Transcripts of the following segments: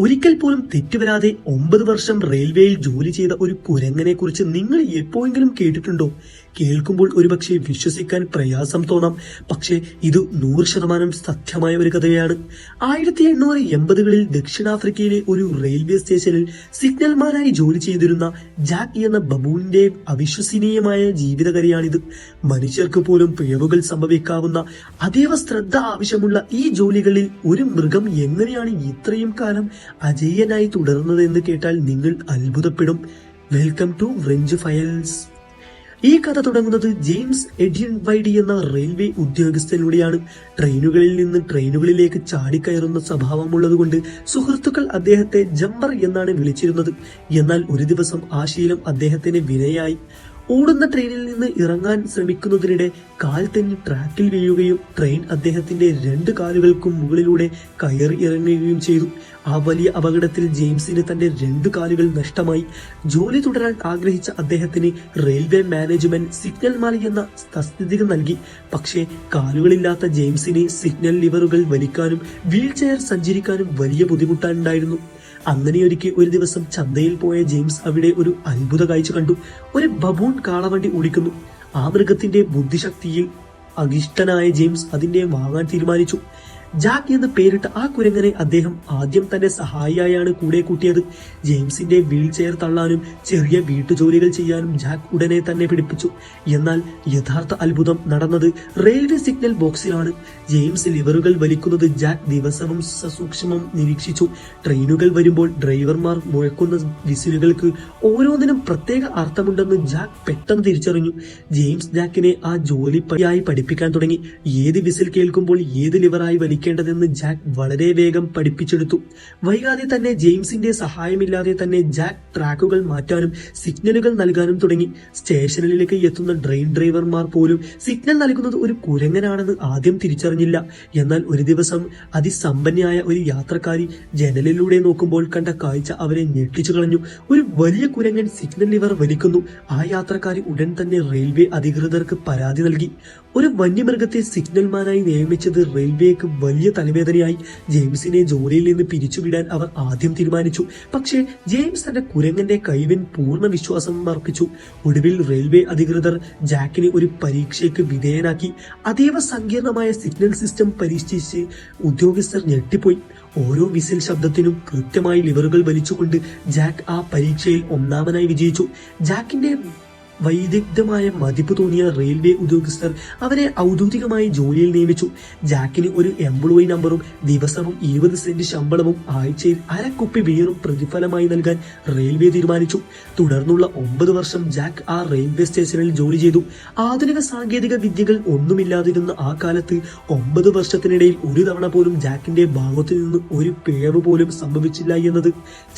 ഒരിക്കൽ പോലും തെറ്റുവരാതെ 9 വർഷം റെയിൽവേയിൽ ജോലി ചെയ്ത ഒരു കുരങ്ങനെ കുറിച്ച് നിങ്ങൾ എപ്പോഴെങ്കിലും കേട്ടിട്ടുണ്ടോ? കേൾക്കുമ്പോൾ ഒരുപക്ഷെ വിശ്വസിക്കാൻ പ്രയാസം തോന്നാം. പക്ഷേ ഇത് 100% സത്യമായ ഒരു കഥയാണ്. 1880കളിൽ ദക്ഷിണാഫ്രിക്കയിലെ ഒരു റെയിൽവേ സ്റ്റേഷനിൽ സിഗ്നൽമാനായി ജോലി ചെയ്തിരുന്ന ജാക്ക് എന്ന ബബൂണിന്റെ അവിശ്വസനീയമായ ജീവിതകഥയാണിത്. മനുഷ്യർക്ക് പോലും പിഴവുകൾ സംഭവിക്കാവുന്ന അതീവ ശ്രദ്ധ ആവശ്യമുള്ള ഈ ജോലികളിൽ ഒരു മൃഗം എങ്ങനെയാണ് ഇത്രയും കാലം അജയ്യനായി തുടർന്നതെന്ന് കേട്ടാൽ നിങ്ങൾ അത്ഭുതപ്പെടും. Welcome to French files. ഈ കഥ തുടങ്ങുന്നത് ജെയിംസ് എഡ്വിൻ വൈഡി എന്ന റെയിൽവേ ഉദ്യോഗസ്ഥനിലൂടെയാണ്. ട്രെയിനുകളിൽ നിന്ന് ട്രെയിനുകളിലേക്ക് ചാടിക്കയറുന്ന സ്വഭാവമുള്ളതുകൊണ്ട് സുഹൃത്തുക്കൾ അദ്ദേഹത്തെ ജമ്പർ എന്നാണ് വിളിച്ചിരുന്നത്. എന്നാൽ ഒരു ദിവസം ആ ശീലം അദ്ദേഹത്തിന് വിനയായി. ഓടുന്ന ട്രെയിനിൽ നിന്ന് ഇറങ്ങാൻ ശ്രമിക്കുന്നതിനിടെ കാൽ തെന്നി ട്രാക്കിൽ വീഴുകയും ട്രെയിൻ അദ്ദേഹത്തിന്റെ 2 കാലുകൾക്കും മുകളിലൂടെ കയറി ഇറങ്ങുകയും ചെയ്തു. ആ വലിയ അപകടത്തിൽ ജെയിംസിന് തന്റെ 2 കാലുകൾ നഷ്ടമായി. ജോലി തുടരാൻ ആഗ്രഹിച്ച അദ്ദേഹത്തിന് റെയിൽവേ മാനേജ്മെന്റ് സിഗ്നൽമാൻ എന്ന തസ്തിക നൽകി. പക്ഷേ കാലുകളില്ലാത്ത ജെയിംസിന് സിഗ്നൽ ലിവറുകൾ വലിക്കാനും വീൽ ചെയർ സഞ്ചരിക്കാനും വലിയ ബുദ്ധിമുട്ടുണ്ടായിരുന്നു. അങ്ങനെയൊരിക്കെ ഒരു ദിവസം ചന്തയിൽ പോയ ജെയിംസ് അവിടെ ഒരു അത്ഭുത കാഴ്ച കണ്ടു. ഒരു ബബൂൺ കാളവണ്ടി ഓടിക്കുന്നു. ആ മൃഗത്തിന്റെ ബുദ്ധിശക്തിയിൽ അകിഷ്ടനായ ജെയിംസ് അതിനെ വാങ്ങാൻ തീരുമാനിച്ചു. ജാക്ക് എന്ന് പേരിട്ട ആ കുരങ്ങനെ അദ്ദേഹം ആദ്യം തന്റെ സഹായിയായാണ് കൂടെ കൂട്ടിയത്. ജെയിംസിന്റെ വീൽ ചെയർ തള്ളാനും ചെറിയ വീട്ടുജോലികൾ ചെയ്യാനും ജാക്ക് ഉടനെ തന്നെ പിടിപ്പിച്ചു. എന്നാൽ യഥാർത്ഥ അത്ഭുതം നടന്നത് റെയിൽവേ സിഗ്നൽ ബോക്സിലാണ്. ജെയിംസ് ലിവറുകൾ വലിക്കുന്നത് ജാക്ക് ദിവസവും സസൂക്ഷ്മം നിരീക്ഷിച്ചു. ട്രെയിനുകൾ വരുമ്പോൾ ഡ്രൈവർമാർ മുഴക്കുന്ന വിസിലുകൾക്ക് ഓരോന്നിനും പ്രത്യേക അർത്ഥമുണ്ടെന്ന് ജാക്ക് പെട്ടെന്ന് തിരിച്ചറിഞ്ഞു. ജെയിംസ് ജാക്കിനെ ആ ജോലിയായി പഠിപ്പിക്കാൻ തുടങ്ങി. ഏത് വിസിൽ കേൾക്കുമ്പോൾ ഏത് ലിവറായി വലിക്കേണ്ടതെന്ന് ജാക്ക് വളരെ വേഗം പഠിപ്പിച്ചെടുത്തു. വൈകാതെ തന്നെ ജെയിംസിന്റെ സഹായമില്ലാതെ തന്നെ ജാക്ക് ട്രാക്കുകൾ മാറ്റാനും സിഗ്നലുകൾ നൽകാനും തുടങ്ങി. സ്റ്റേഷനിലേക്ക് എത്തുന്ന ട്രെയിൻ ഡ്രൈവർമാർ പോലും സിഗ്നൽ നൽകുന്നത് ഒരു കുരങ്ങനാണെന്ന് ആദ്യം തിരിച്ചറിഞ്ഞില്ല. എന്നാൽ ഒരു ദിവസം അതിസമ്പന്നയായ ഒരു യാത്രക്കാരി ജനലിലൂടെ നോക്കുമ്പോൾ കണ്ട കാഴ്ച അവരെ ഞെട്ടിച്ചു കളഞ്ഞു. ഒരു വലിയ കുരങ്ങൻ സിഗ്നൽ ലിവർ വലിക്കുന്നു. ആ യാത്രക്കാരി ഉടൻ തന്നെ റെയിൽവേ അധികൃതർക്ക് പരാതി നൽകി. ഒരു വന്യമൃഗത്തെ സിഗ്നൽമാനായി നിയമിച്ചത് റെയിൽവേക്ക് വലിയ തലവേദനയായി. ജെയിംസിനെ ജോലിയിൽ നിന്ന് പിരിച്ചുവിടാൻ അവർ ആദ്യം തീരുമാനിച്ചു. പക്ഷേ ജെയിംസ് തന്റെ കുരങ്ങന്റെ കഴിവിൽ പൂർണ്ണ വിശ്വാസം അർപ്പിച്ചു. ഒടുവിൽ റെയിൽവേ അധികൃതർ ജാക്കിനെ ഒരു പരീക്ഷയ്ക്ക് വിധേയനാക്കി. അതീവ സങ്കീർണമായ സിഗ്നൽ സിസ്റ്റം പരീക്ഷിച്ച് ഉദ്യോഗസ്ഥർ ഞെട്ടിപ്പോയി. ഓരോ വിസിൽ ശബ്ദത്തിനും കൃത്യമായി ലിവറുകൾ വലിച്ചുകൊണ്ട് ജാക്ക് ആ പരീക്ഷയിൽ ഒന്നാമനായി വിജയിച്ചു. ജാക്കിന്റെ വൈദഗ്ധ്യമായ മതിപ്പ് തോന്നിയ റെയിൽവേ ഉദ്യോഗസ്ഥർ അവരെ ഔദ്യോഗികമായി ജോലിയിൽ നിയമിച്ചു. ജാക്കിന് ഒരു എംപ്ലോയി നമ്പറും ദിവസവും 20 സെന്റ് ശമ്പളവും ആഴ്ചയിൽ 1/2 കുപ്പി ബിയറും പ്രതിഫലമായി നൽകാൻ റെയിൽവേ തീരുമാനിച്ചു. തുടർന്നുള്ള 9 വർഷം ജാക്ക് ആ റെയിൽവേ സ്റ്റേഷനിൽ ജോലി ചെയ്തു. ആധുനിക സാങ്കേതിക വിദ്യകൾ ഒന്നുമില്ലാതിരുന്ന ആ കാലത്ത് 9 വർഷത്തിനിടയിൽ ഒരു തവണ പോലും ജാക്കിന്റെ ഭാഗത്തു നിന്ന് ഒരു പിഴവ് പോലും സംഭവിച്ചില്ല എന്നത്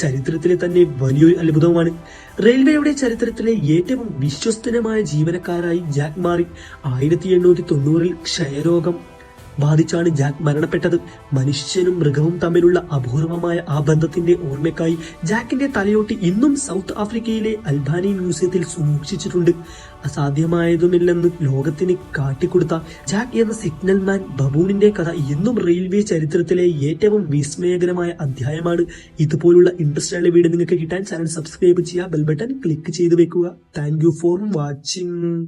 ചരിത്രത്തിലെ തന്നെ വലിയൊരു അത്ഭുതമാണ്. റെയിൽവേയുടെ ചരിത്രത്തിലെ ഏറ്റവും വിശ്വസ്തനമായ ജീവനക്കാരായി ജാക്ക് മാറി. 1890-ൽ ക്ഷയരോഗം ബാധിച്ചാണ് ജാക്ക് മരണപ്പെട്ടത്. മനുഷ്യനും മൃഗവും തമ്മിലുള്ള അപൂർവമായ ആ ബന്ധത്തിന്റെ ഓർമ്മയ്ക്കായി ജാക്കിന്റെ തലയോട്ടി ഇന്നും സൗത്ത് ആഫ്രിക്കയിലെ അൽബാനി മ്യൂസിയത്തിൽ സൂക്ഷിച്ചിട്ടുണ്ട്. അസാധ്യമായതുമില്ലെന്ന് ലോകത്തിന് കാട്ടിക്കൊടുത്ത ജാക്ക് എന്ന സിഗ്നൽമാൻ ബബൂണിന്റെ കഥ ഇന്നും റെയിൽവേ ചരിത്രത്തിലെ ഏറ്റവും വിസ്മയകരമായ അധ്യായമാണ്. ഇതുപോലുള്ള ഇൻട്രസ്റ്റ് വീഡിയോ നിങ്ങൾക്ക് കിട്ടാൻ ചാനൽ സബ്സ്ക്രൈബ് ചെയ്യുക, ബെൽ ബട്ടൺ ക്ലിക്ക് ചെയ്ത് വെക്കുക. Thank you for watching.